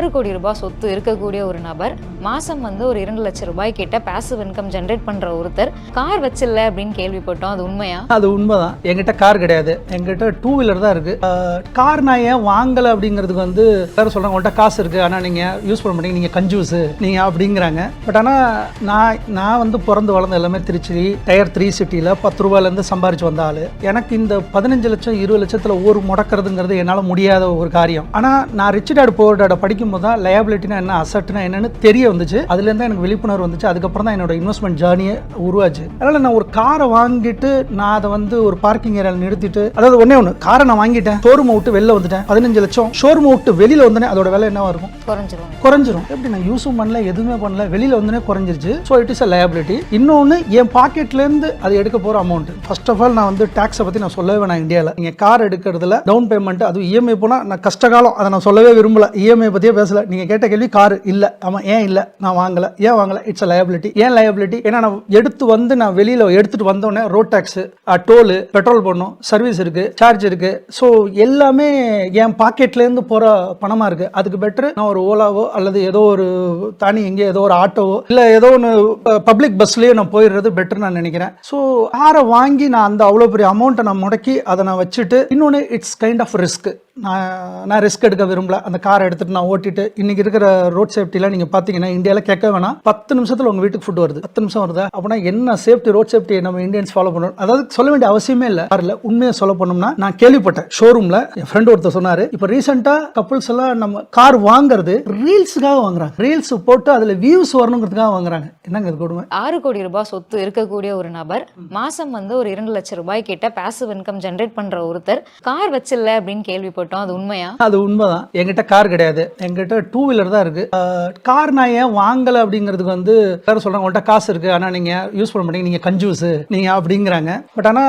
6 கோடி ரூபாய் சொத்து இருக்கக்கூடிய ஒரு நபர் மாசம் வந்து ஒரு 2 லட்சம் ரூபாய் கிட்ட பாசிவ் இன்கம் ஜென்ரேட் பண்ற ஒருத்தர் கார் வச்சில்ல அப்படின்னு கேள்விப்பட்டோம். அது உண்மையா? அது உண்மைதான். என்கிட்ட கார் கிடையாது, என்கிட்ட 2 வீலர் தான் இருக்கு. கார் நான் ஏன் வாங்கல அப்படிங்கிறதுக்கு வந்து எல்லாரும் சொல்றாங்க உங்கள்கிட்ட காசு இருக்கு ஆனா நீங்க யூஸ் பண்ண மாட்டீங்க, நீங்க கஞ்சூஸ் நீங்க அப்படிங்கிறாங்க. பட் ஆனா நான் வந்து பிறந்து வளர்ந்த எல்லாமே திருச்சி டயர் 3 சிட்டியில் 10 ரூபாயில இருந்து சம்பாரிச்சு வந்த ஆளு. எனக்கு இந்த 15 லட்சம் 20 லட்சத்துல ஒரு முடக்கிறதுங்கிறது என்னால முடியாத ஒரு காரியம். ஆனா நான் ரிச் டாட் புவர் டாட் படிக்கும் போது தான் லயபிலிட்டினா என்ன, அசட்னா என்னன்னு தெரிய வந்துச்சு. அதுல இருந்து எனக்கு விழிப்புணர்வு வந்துச்சு. அதுக்கப்புறம் தான் என்னோட இன்வெஸ்ட்மெண்ட் ஜேர்னியே உருவாச்சு. அதனால நான் ஒரு காரை வாங்கிட்டு நான் அதை வந்து ஒரு பார்க்கிங் ஏரியாவில் நிறுத்திட்டு, அதாவது ஒண்ணு காரை நான் வாங்கிட்டேன், ஷோரூம் விட்டு வெளில வந்துட்டேன், 15 லட்சம் ஷோரூம் விட்டு வெளியில வந்தேன், அதோட விலை என்ன இருக்கும்? குறைஞ்சிரும். எப்படி நான் யூஸும் பண்ணல, எதுவுமே பண்ணல, வெளியில வந்தனே குறைஞ்சிருச்சு. So it is a liability. இன்னொன்னு என் பாக்கெட்ல இருந்து அதை எடுக்க போற அமௌண்ட். ஃபர்ஸ்ட் ஆஃப் ஆல் நான் வந்து டாக்ஸை பத்தி நான் சொல்லவே வேணாம். இந்தியாவில் நீங்க கார் எடுக்கிறதுல டவுன் பேமெண்ட், அது இஎம்ஐ போனா நான் கஷ்டகாலம், அதை நான் சொல்லவே விரும்பல. இஎம்ஐ பத்தியே பேசல. நீங்க கேட்ட கேள்வி கார் இல்ல. ஆமா, ஏன் இல்ல? நான் வாங்கல. ஏன் வாங்கல? It's a liability. ஏன் லயபிலிட்டி? ஏன்னா நான் எடுத்து வந்து நான் வெளியில எடுத்துட்டு வந்தோடனே ரோட் டாக்ஸ், டோல், பெட்ரோல் போடணும், சர்வீஸ் இருக்கு, சார்ஜ் இருக்கு. ஸோ எல்லாமே என் பாக்கெட்ல இருந்து போற பணமா இருக்கு. அதுக்கு பெட்டர் நான் ஒரு ஓலாவோ அல்லது ஏதோ ஒரு தனி எங்கே ஏதோ ஒரு ஆட்டோவோ இல்ல ஏதோ ஒன்று பப்ளிக் பஸ்லயே நான் போயிடுறது பெட்டர் நான் நினைக்கிறேன். ஸோ காரை வாங்கி நான் அந்த அவ்வளோ பெரிய அமௌண்ட்டை நான் முடக்கி அதை நான் வச்சுட்டு, இன்னொன்று இட்ஸ் கைண்ட் ஆஃப் ரிஸ்க். நான் ரிஸ்க் எடுக்க விரும்பல. அந்த காரை எடுத்துட்டு நான் ஓட்டிட்டு, இன்னைக்கு இருக்கிற ரோட் சேஃப்டில நீங்க பாத்தீங்கன்னா இந்தியாவில் கேட்க வேணாம், 10 நிமிஷத்துல உங்க வீட்டுக்கு ஃபுட் வருது. 10 நிமிஷம் வருதா? அப்படின்னா என்ன சேஃப்டி, ரோட் சேஃப்டி நம்ம இந்தியன்ஸ் ஃபாலோ பண்ணணும். அதாவது சொல்ல வேண்டிய அவசியமே இல்லை. காரில் உண்மையை சொல்ல பண்ணோம்னா, நான் கேள்விப்பட்டேன் ஷோரூம்ல என் ஃப்ரெண்ட் ஒருத்தர் சொன்னாரு, இப்போ ரீசெண்டா கப்புள்ஸ் எல்லாம் நம்ம கார் வாங்குறது ரீல்ஸுக்காக வாங்குறாங்க. ரீல்ஸ் போட்டு அதுல வியூஸ் வரணுங்கிறதுக்காக வாங்குறாங்க. என்னங்க இது கொடுமை? 6 கோடி ரூபாய் சொத்து இருக்கக்கூடிய ஒரு நபர் மாசம் வந்து ஒரு 2 லட்சம் ரூபாய் கிட்ட பாசிவ் இன்கம் ஜென்ரேட் பண்ற ஒருத்தர் கார் வச்சில்ல அப்படின்னு கேள்விப்பட்டோம். அது உண்மையா? அது உண்மைதான். என்கிட்ட கார் கிடையாது, என்கிட்ட 2 வீலர் தான் இருக்கு. கார் நான் ஏன் வாங்கல அப்படிங்கிறதுக்கு வந்து எல்லாரும் சொல்றாங்க உங்கள்கிட்ட காசு இருக்கு ஆனா நீங்க யூஸ் பண்ண மாட்டீங்க, நீங்க கஞ்சூஸ் நீங்க அப்படிங்கிறாங்க. பட் ஆனா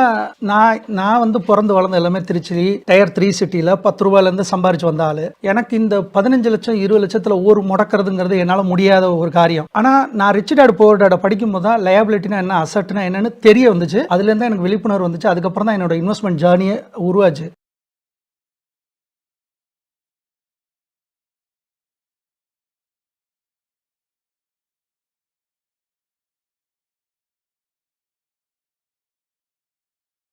நான் வந்து பிறந்து வளர்ந்த எல்லாமே திருச்சி டயர் 3 சிட்டியில் 10 ரூபாயில இருந்து சம்பாரிச்சு வந்த ஆளு. எனக்கு இந்த 15 லட்சம் 20 லட்சத்துல ஒரு முடக்கிறதுங்கிறது என்னால முடியாத ஒரு காரியம். ஆனா நான் ரிச் டாட் புவர் டாட் படிக்கும் போது தான் லயபிலிட்டினா என்ன, அசட்னா என்னன்னு தெரிய வந்துச்சு. அதுல இருந்து எனக்கு விழிப்புணர்வு வந்துச்சு. அதுக்கப்புறம் தான் என்னோட இன்வெஸ்ட்மெண்ட் ஜேர்னியே உருவாச்சு.